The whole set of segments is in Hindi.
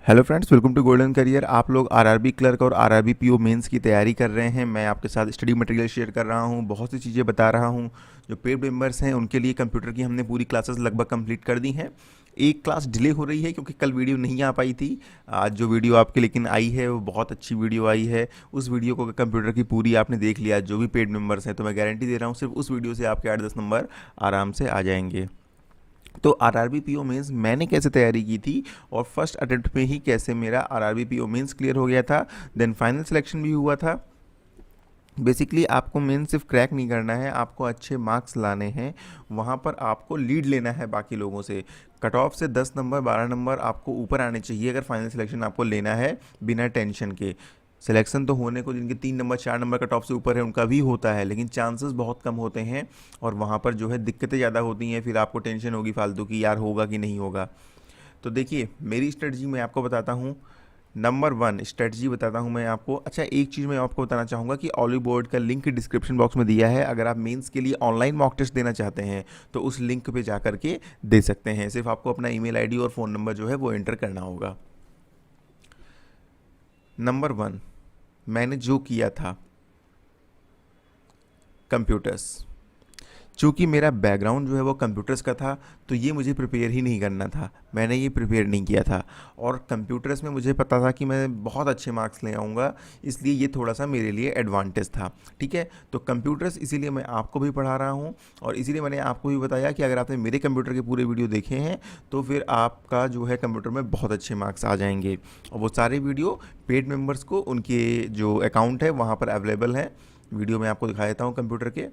Hello friends, welcome to golden career. आप लोग आरआरबी क्लर्क और आरआरबी पीओ मेंस की तैयारी कर रहे हैं। मैं आपके साथ स्टडी मटेरियल शेयर कर रहा हूं, बहुत सी चीज़ें बता रहा हूं। जो पेड मेंबर्स हैं उनके लिए कंप्यूटर की हमने पूरी क्लासेस लगभग कंप्लीट कर दी हैं। एक क्लास डिले हो रही है क्योंकि कल वीडियो नहीं आ पाई थी। आज जो वीडियो आपके लेकिन आई है वो बहुत अच्छी वीडियो आई है। उस वीडियो को कंप्यूटर की पूरी आपने देख लिया, जो भी पेड मेंबर्स हैं, तो मैं गारंटी दे रहा हूँ सिर्फ उस वीडियो से आपके 8-10 नंबर आराम से आ जाएंगे। तो आरआरबी पीओ मेंस मैंने कैसे तैयारी की थी और फर्स्ट अटेम्प्ट में ही कैसे मेरा आरआरबी पीओ मेंस क्लियर हो गया था, देन फाइनल सिलेक्शन भी हुआ था। बेसिकली आपको मेंस सिर्फ क्रैक नहीं करना है, आपको अच्छे मार्क्स लाने हैं। वहाँ पर आपको लीड लेना है बाकी लोगों से। कट ऑफ से 10 नंबर 12 नंबर आपको ऊपर आने चाहिए अगर फाइनल सिलेक्शन आपको लेना है बिना टेंशन के। सिलेक्शन तो होने को जिनके 3 नंबर 4 नंबर कट ऑफ से ऊपर है उनका भी होता है, लेकिन चांसेस बहुत कम होते हैं और वहाँ पर जो है दिक्कतें ज़्यादा होती हैं। फिर आपको टेंशन होगी फालतू की, यार होगा कि नहीं होगा। तो देखिए, मेरी स्ट्रेटजी मैं आपको बताता हूँ। नंबर 1 स्ट्रेटजी बताता हूँ मैं आपको। अच्छा, एक चीज़ मैं आपको बताना चाहूँगा कि ऑलिव बोर्ड का लिंक डिस्क्रिप्शन बॉक्स में दिया है। अगर आप मेंस के लिए ऑनलाइन मॉक टेस्ट देना चाहते हैं तो उस लिंक पे जा करके दे सकते हैं। सिर्फ आपको अपना ईमेल आईडी और फ़ोन नंबर जो है वो एंटर करना होगा। नंबर 1 मैंने जो किया था, कंप्यूटर्स। चूँकि मेरा बैकग्राउंड जो है वो कंप्यूटर्स का था, तो ये मुझे प्रिपेयर ही नहीं करना था। मैंने ये प्रिपेयर नहीं किया था और कंप्यूटर्स में मुझे पता था कि मैं बहुत अच्छे मार्क्स ले आऊँगा, इसलिए ये थोड़ा सा मेरे लिए एडवांटेज था। ठीक है, तो कंप्यूटर्स इसीलिए मैं आपको भी पढ़ा रहा हूँ और इसीलिए मैंने आपको भी बताया कि अगर आपने मेरे कंप्यूटर के पूरे वीडियो देखे हैं तो फिर आपका जो है कंप्यूटर में बहुत अच्छे मार्क्स आ जाएंगे। और वो सारे वीडियो पेड मेम्बर्स को उनके जो अकाउंट है वहाँ पर अवेलेबल है। वीडियो मैं आपको दिखा देता हूँ कंप्यूटर के।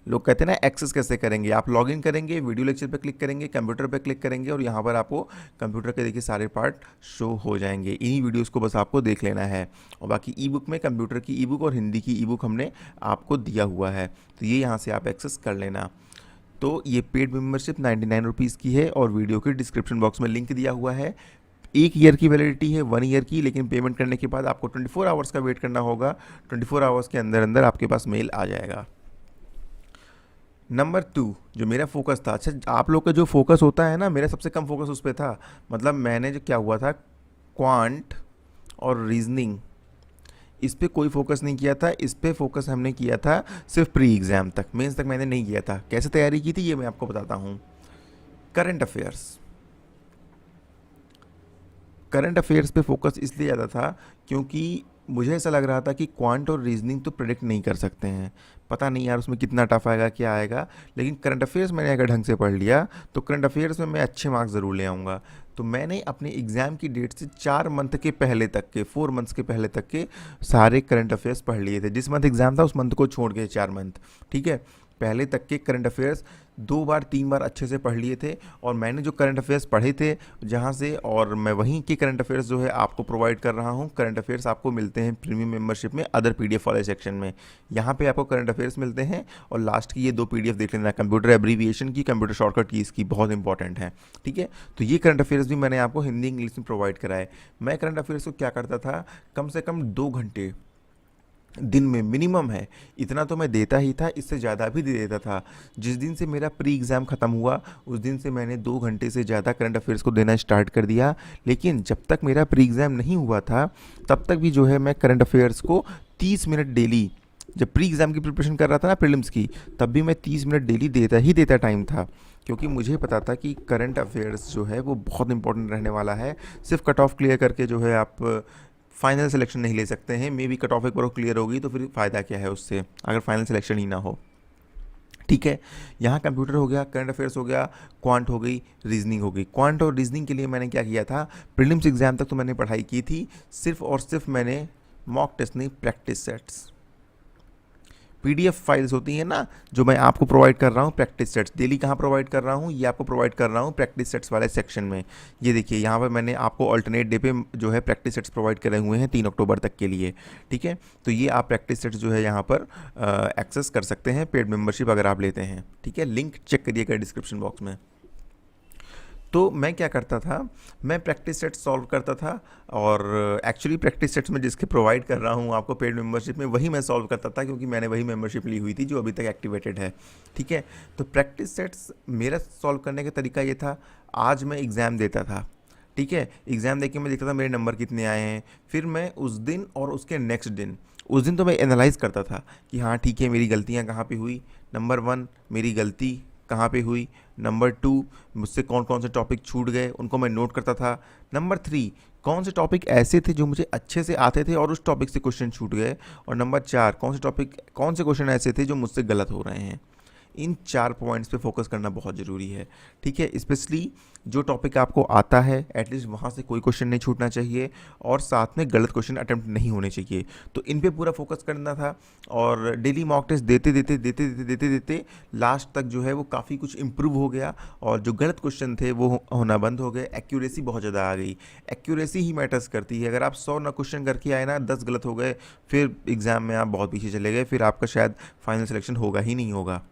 लोग कहते हैं ना एक्सेस कैसे करेंगे, आप लॉगिन करेंगे, वीडियो लेक्चर पे क्लिक करेंगे, कंप्यूटर पे क्लिक करेंगे और यहाँ पर आपको कंप्यूटर के देखिए सारे पार्ट शो हो जाएंगे। इन्हीं वीडियोस को बस आपको देख लेना है। और बाकी ई बुक में कंप्यूटर की ई बुक और हिंदी की ई बुक हमने आपको दिया हुआ है, तो ये यहाँ से आप एक्सेस कर लेना। तो ये पेड मेम्बरशिप 99 रुपीज़ की है और वीडियो के डिस्क्रिप्शन बॉक्स में लिंक दिया हुआ है। 1 ईयर की वैलिडिटी है, 1 ईयर की, लेकिन पेमेंट करने के बाद आपको 24 आवर्स का वेट करना होगा। 24 आवर्स के अंदर अंदर आपके पास मेल आ जाएगा। नंबर 2 जो मेरा फोकस था, अच्छा आप लोग का जो फोकस होता है ना, मेरा सबसे कम फोकस उस पर था। मतलब मैंने जो क्या हुआ था, क्वांट और रीजनिंग, इस पे कोई फोकस नहीं किया था। इस पे फोकस हमने किया था सिर्फ प्री एग्ज़ाम तक, मेंस तक मैंने नहीं किया था। कैसे तैयारी की थी ये मैं आपको बताता हूँ। करंट अफेयर्स, करंट अफेयर्स पे फोकस इसलिए ज़्यादा था क्योंकि मुझे ऐसा लग रहा था कि क्वांट और रीजनिंग तो प्रेडिक्ट नहीं कर सकते हैं, पता नहीं यार उसमें कितना टफ आएगा क्या आएगा। लेकिन करंट अफेयर्स मैंने अगर ढंग से पढ़ लिया तो करंट अफेयर्स में मैं अच्छे मार्क्स ज़रूर ले आऊँगा। तो मैंने अपने एग्ज़ाम की डेट से 4 मंथ के पहले तक के, 4 मंथ्स के पहले तक के सारे करंट अफेयर्स पढ़ लिए थे। जिस मंथ एग्ज़ाम था उस मंथ को छोड़ के 4 मंथ, ठीक है, पहले तक के करंट अफेयर्स 2 बार 3 बार अच्छे से पढ़ लिए थे। और मैंने जो करंट अफेयर्स पढ़े थे जहाँ से, और मैं वहीं के करंट अफेयर्स जो है आपको प्रोवाइड कर रहा हूँ। करंट अफेयर्स आपको मिलते हैं प्रीमियम मेंबरशिप में अदर पीडीएफ वाले सेक्शन में। यहाँ पे आपको करंट अफेयर्स मिलते हैं और लास्ट की ये 2 पीडीएफ देख लेना, कंप्यूटर एब्रीविएशन की, कंप्यूटर शॉर्टकट की, इसकी बहुत इंपॉर्टेंट है। ठीक है, तो ये करंट अफेयर्स भी मैंने आपको हिंदी इंग्लिश में प्रोवाइड कराए। मैं करंट अफेयर्स को क्या करता था, कम से कम 2 घंटे दिन में मिनिमम है, इतना तो मैं देता ही था, इससे ज़्यादा भी दे देता था। जिस दिन से मेरा प्री एग्ज़ाम ख़त्म हुआ उस दिन से मैंने 2 घंटे से ज़्यादा करंट अफेयर्स को देना स्टार्ट कर दिया। लेकिन जब तक मेरा प्री एग्ज़ाम नहीं हुआ था तब तक भी जो है मैं करंट अफेयर्स को 30 मिनट डेली, जब प्री एग्ज़ाम की प्रिपरेशन कर रहा था ना प्रीलिम्स की, तब भी मैं 30 मिनट डेली देता ही देता टाइम था। क्योंकि मुझे पता था कि करंट अफेयर्स जो है वो बहुत इंपॉर्टेंट रहने वाला है। सिर्फ कट ऑफ क्लियर करके जो है आप फाइनल सिलेक्शन नहीं ले सकते हैं। मे बी कट ऑफ एक बार क्लियर होगी तो फिर फ़ायदा क्या है उससे, अगर फाइनल सिलेक्शन ही ना हो। ठीक है, यहाँ कंप्यूटर हो गया, करंट अफेयर्स हो गया, क्वांट हो गई, रीजनिंग हो गई। क्वांट और रीजनिंग के लिए मैंने क्या किया था, प्रीलिम्स एग्जाम तक तो मैंने पढ़ाई की थी, सिर्फ और सिर्फ मैंने मॉक टेस्ट नहीं, प्रैक्टिस सेट्स, पीडीएफ फाइल्स होती हैं ना जो मैं आपको प्रोवाइड कर रहा हूँ, प्रैक्टिस सेट्स डेली कहाँ प्रोवाइड कर रहा हूँ, ये आपको प्रोवाइड कर रहा हूँ प्रैक्टिस सेट्स वाले सेक्शन में। ये देखिए यहाँ पर मैंने आपको अल्टरनेट डे पे जो है प्रैक्टिस सेट्स प्रोवाइड करे हुए हैं 3 अक्टूबर तक के लिए। ठीक है, तो ये आप प्रैक्टिस सेट्स जो है यहाँ पर एक्सेस कर सकते हैं पेड मेम्बरशिप अगर आप लेते हैं। ठीक है, लिंक चेक करिएगा डिस्क्रिप्शन बॉक्स में। तो मैं क्या करता था, मैं प्रैक्टिस सेट्स सॉल्व करता था और एक्चुअली प्रैक्टिस सेट्स में जिसके प्रोवाइड कर रहा हूँ आपको पेड मेंबरशिप में, वही मैं सॉल्व करता था क्योंकि मैंने वही मेंबरशिप ली हुई थी जो अभी तक एक्टिवेटेड है। ठीक है, तो प्रैक्टिस सेट्स मेरा सॉल्व करने का तरीका ये था, आज मैं एग्ज़ाम देता था, ठीक है, एग्ज़ाम देख के मैं देखता था मेरे नंबर कितने आए हैं, फिर मैं उस दिन और उसके नेक्स्ट दिन, उस दिन तो मैं एनालाइज़ करता था कि हाँ ठीक है, मेरी गलतियाँ कहाँ पे हुई, नंबर वन मेरी गलती कहाँ पे हुई, नंबर टू मुझसे कौन कौन से टॉपिक छूट गए उनको मैं नोट करता था, नंबर थ्री कौन से टॉपिक ऐसे थे जो मुझे अच्छे से आते थे और उस टॉपिक से क्वेश्चन छूट गए, और नंबर चार कौन से क्वेश्चन ऐसे थे जो मुझसे गलत हो रहे हैं। इन 4 पॉइंट्स पे फोकस करना बहुत ज़रूरी है, ठीक है। स्पेशली जो टॉपिक आपको आता है एटलीस्ट वहाँ से कोई क्वेश्चन नहीं छूटना चाहिए, और साथ में गलत क्वेश्चन अटेम्प्ट नहीं होने चाहिए। तो इन पे पूरा फोकस करना था, और डेली मॉक टेस्ट देते लास्ट तक जो है वो काफ़ी कुछ इम्प्रूव हो गया, और जो गलत क्वेश्चन थे वो होना बंद हो गए, एक्यूरेसी बहुत ज़्यादा आ गई। एक्यूरेसी ही मैटर्स करती है, अगर आप 100 ना क्वेश्चन करके आए ना 10 गलत हो गए, फिर एग्ज़ाम में आप बहुत पीछे चले गए, फिर आपका शायद फाइनल सिलेक्शन होगा ही नहीं होगा।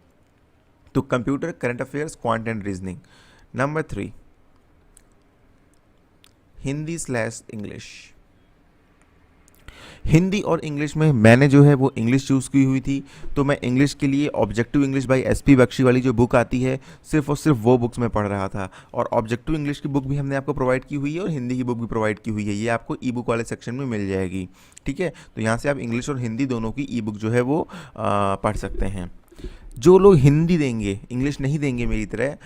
तो computer, current affairs, quant and reasoning. Number 3, Hindi slash English. Hindi और इंग्लिश में मैंने जो है वो इंग्लिश चूज़ की हुई थी, तो मैं इंग्लिश के लिए objective English by SP Bakshi वाली जो बुक आती है सिर्फ और सिर्फ वो बुक्स में पढ़ रहा था, और ऑब्जेक्टिव इंग्लिश की बुक भी हमने आपको प्रोवाइड की हुई है और हिंदी की बुक भी प्रोवाइड की हुई है, ये आपको ई बुक वाले सेक्शन में मिल जाएगी, ठीक है। तो यहाँ से आप इंग्लिश और हिंदी दोनों की ई बुक जो है वो पढ़ सकते हैं। जो लोग हिंदी देंगे, इंग्लिश नहीं देंगे मेरी तरह,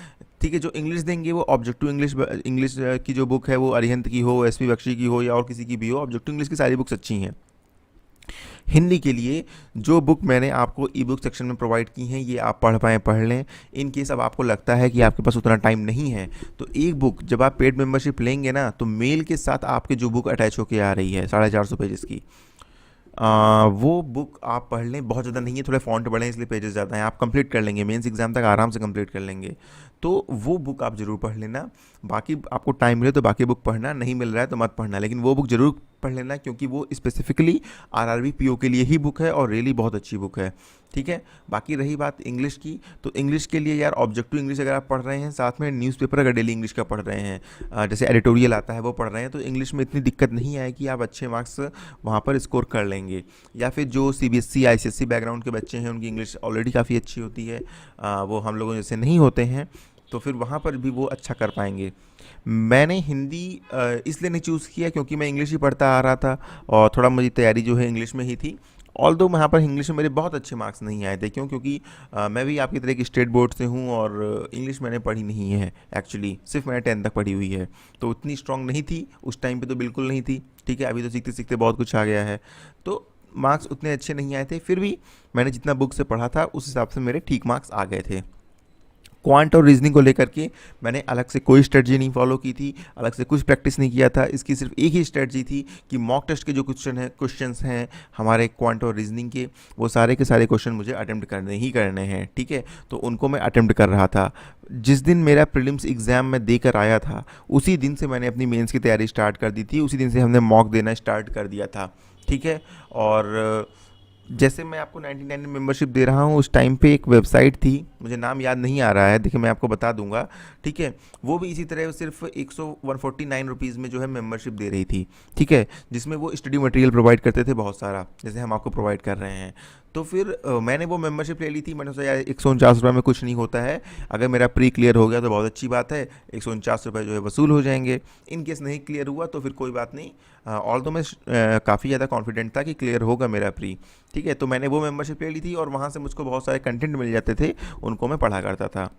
ठीक है, जो इंग्लिश देंगे वो ऑब्जेक्टिव इंग्लिश की जो बुक है वो अरिहंत की हो, एसपी बख्शी की हो, या और किसी की भी हो, ऑब्जेक्टिव इंग्लिश की सारी बुक्स अच्छी हैं। हिंदी के लिए जो बुक मैंने आपको ई बुक सेक्शन में प्रोवाइड की हैं ये आप पढ़ पाएँ पढ़ लें। इन केस अब आपको लगता है कि आपके पास उतना टाइम नहीं है, तो एक बुक जब आप पेड मेंबरशिप लेंगे ना, तो मेल के साथ आपके जो बुक अटैच होके आ रही है 450 पेजेस की, वो बुक आप पढ़ लें। बहुत ज़्यादा नहीं है, थोड़े फॉन्ट बड़े हैं इसलिए पेजेस ज़्यादा हैं, आप कंप्लीट कर लेंगे, मेंस एग्जाम तक आराम से कंप्लीट कर लेंगे। तो वो बुक आप ज़रूर पढ़ लेना। बाकी आपको टाइम मिले तो बाकी बुक पढ़ना, नहीं मिल रहा है तो मत पढ़ना, लेकिन वो बुक ज़रूर पढ़ लेना, क्योंकि वो स्पेसिफिकली आरआरबी पीओ के लिए ही बुक है और रियली बहुत अच्छी बुक है, ठीक है। बाकी रही बात इंग्लिश की, तो इंग्लिश के लिए यार ऑब्जेक्टिव इंग्लिश अगर आप पढ़ रहे हैं, साथ में न्यूज़पेपर अगर डेली इंग्लिश का पढ़ रहे हैं, जैसे एडिटोरियल आता है वो पढ़ रहे हैं, तो इंग्लिश में इतनी दिक्कत नहीं आएगी, आप अच्छे मार्क्स वहाँ पर स्कोर कर लेंगे। या फिर जो सीबीएसई आईसीएसई बैकग्राउंड के बच्चे हैं उनकी इंग्लिश ऑलरेडी काफ़ी अच्छी होती है, वो हम लोगों जैसे नहीं होते हैं, तो फिर वहाँ पर भी वो अच्छा कर पाएंगे। मैंने हिंदी इसलिए नहीं चूज़ किया क्योंकि मैं इंग्लिश ही पढ़ता आ रहा था, और थोड़ा मेरी तैयारी जो है इंग्लिश में ही थी। ऑल्दो वहाँ पर इंग्लिश में मेरे बहुत अच्छे मार्क्स नहीं आए थे, क्योंकि मैं भी आपकी तरह की स्टेट बोर्ड से हूँ, और इंग्लिश मैंने पढ़ी नहीं है एक्चुअली, सिर्फ मैंने 10th तक पढ़ी हुई है, तो उतनी स्ट्रांग नहीं थी उस टाइम पे, तो बिल्कुल नहीं थी, ठीक है। अभी तो सीखते सीखते बहुत कुछ आ गया है, तो मार्क्स उतने अच्छे नहीं आए थे, फिर भी मैंने जितना बुक से पढ़ा था उस हिसाब से मेरे ठीक मार्क्स आ गए थे। क्वांट और रीजनिंग को लेकर के मैंने अलग से कोई स्ट्रेटजी नहीं फॉलो की थी, अलग से कुछ प्रैक्टिस नहीं किया था, इसकी सिर्फ एक ही स्ट्रेटजी थी कि मॉक टेस्ट के जो क्वेश्चंस हैं हमारे क्वांट और रीजनिंग के, वो सारे के सारे क्वेश्चन मुझे अटेम्प्ट करने ही करने हैं, ठीक है। तो उनको मैं अटेम्प्ट कर रहा था। जिस दिन मेरा प्रीलिम्स एग्ज़ाम में देकर आया था उसी दिन से मैंने अपनी मेंस की तैयारी स्टार्ट कर दी थी, उसी दिन से हमने मॉक देना स्टार्ट कर दिया था, ठीक है। और जैसे मैं आपको 99 मेंबरशिप दे रहा हूँ, उस टाइम पे एक वेबसाइट थी, मुझे नाम याद नहीं आ रहा है, देखिए मैं आपको बता दूंगा, ठीक है। वो भी इसी तरह सिर्फ 149 रुपीज़ में जो है मेंबरशिप दे रही थी, ठीक है, जिसमें वो स्टडी मटेरियल प्रोवाइड करते थे बहुत सारा, जैसे हम आपको प्रोवाइड कर रहे हैं। तो फिर मैंने वो मेंबरशिप ले ली थी, मैंने सोचा यार 149 रुपये में कुछ नहीं होता है, अगर मेरा प्री क्लियर हो गया तो बहुत अच्छी बात है, 149 रुपये जो है वसूल हो जाएंगे। इन केस नहीं क्लियर हुआ तो फिर कोई बात नहीं, ऑल तो मैं काफ़ी ज़्यादा कॉन्फिडेंट था कि क्लियर होगा मेरा प्री, ठीक है। तो मैंने वो मेंबरशिप ले ली थी, और वहाँ से मुझको बहुत सारे कंटेंट मिल जाते थे, उनको मैं पढ़ा करता था।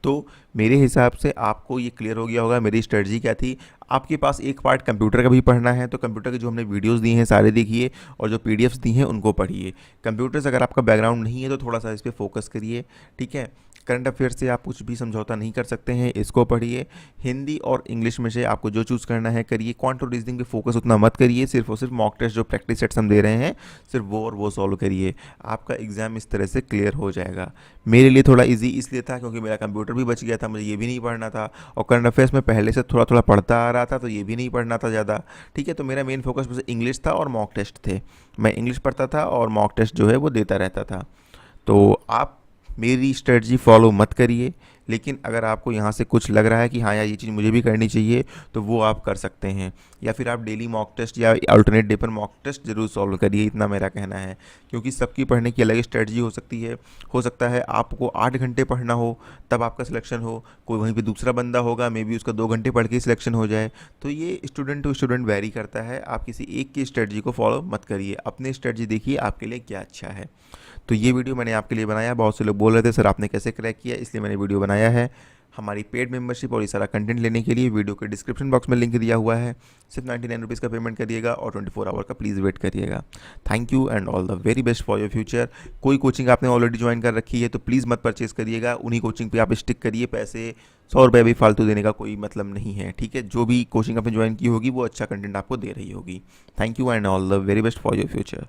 तो मेरे हिसाब से आपको ये क्लियर हो गया होगा मेरी स्ट्रेटजी क्या थी। आपके पास एक पार्ट कंप्यूटर का भी पढ़ना है, तो कंप्यूटर के जो हमने वीडियोस दी हैं सारे देखिए, और जो पीडीएफ्स दी हैं उनको पढ़िए। कंप्यूटर से अगर आपका बैकग्राउंड नहीं है तो थोड़ा सा इस पर फोकस करिए, ठीक है। करंट अफेयर से आप कुछ भी समझौता नहीं कर सकते हैं, इसको पढ़िए। हिंदी और इंग्लिश में से आपको जो चूज़ करना है करिए। क्वांट और रीजनिंग पे फोकस उतना मत करिए, सिर्फ और सिर्फ मॉक टेस्ट जो प्रैक्टिस सेट्स हम दे रहे हैं सिर्फ वो और वो सॉल्व करिए, आपका एग्ज़ाम इस तरह से क्लियर हो जाएगा। मेरे लिए थोड़ा ईजी इसलिए था क्योंकि मेरा कंप्यूटर भी बच गया था, मुझे ये भी नहीं पढ़ना था, और करंट अफेयर्स में पहले से थोड़ा थोड़ा पढ़ता आ रहा था, तो ये भी नहीं पढ़ना था ज़्यादा, ठीक है। तो मेरा मेन फोकस बस इंग्लिश था और मॉक टेस्ट थे, मैं इंग्लिश पढ़ता था और मॉक टेस्ट जो है वो देता रहता था। तो आप मेरी स्ट्रेटजी फॉलो मत करिए, लेकिन अगर आपको यहाँ से कुछ लग रहा है कि हाँ यार ये चीज़ मुझे भी करनी चाहिए, तो वो आप कर सकते हैं। या फिर आप डेली मॉक टेस्ट या अल्टरनेट डे पर मॉक टेस्ट जरूर सॉल्व करिए, इतना मेरा कहना है। क्योंकि सबकी पढ़ने की अलग स्ट्रेटजी हो सकती है। हो सकता है आपको 8 घंटे पढ़ना हो तब आपका सिलेक्शन हो, कोई वहीं पे दूसरा बंदा होगा मे बी उसका 2 घंटे पढ़ के सिलेक्शन हो जाए। तो ये स्टूडेंट टू स्टूडेंट वेरी करता है। आप किसी एक की स्ट्रेटजी को फॉलो मत करिए, अपनी स्ट्रेटजी देखिए आपके लिए क्या अच्छा है। तो ये वीडियो मैंने आपके लिए बनाया। बहुत से लोग बोल रहे थे सर आपने कैसे क्रैक किया, इसलिए मैंने वीडियो बनाया है। हमारी पेड मेंबरशिप और ये सारा कंटेंट लेने के लिए वीडियो के डिस्क्रिप्शन बॉक्स में लिंक दिया हुआ है। सिर्फ 99 रुपीज़ का पेमेंट करिएगा और 24 आवर का प्लीज़ वेट करिएगा। Thank you and all the very best for your future. कोई कोचिंग आपने ऑलरेडी ज्वाइन कर रखी है तो प्लीज़ मत परचेज करिएगा, उन्हीं कोचिंग पे आप स्टिक करिए। पैसे 100 रुपये भी फालतू देने का कोई मतलब नहीं है, ठीक है। जो भी कोचिंग आपने ज्वाइन की होगी वो अच्छा कंटेंट आपको दे रही होगी। Thank you and all the very best for your future.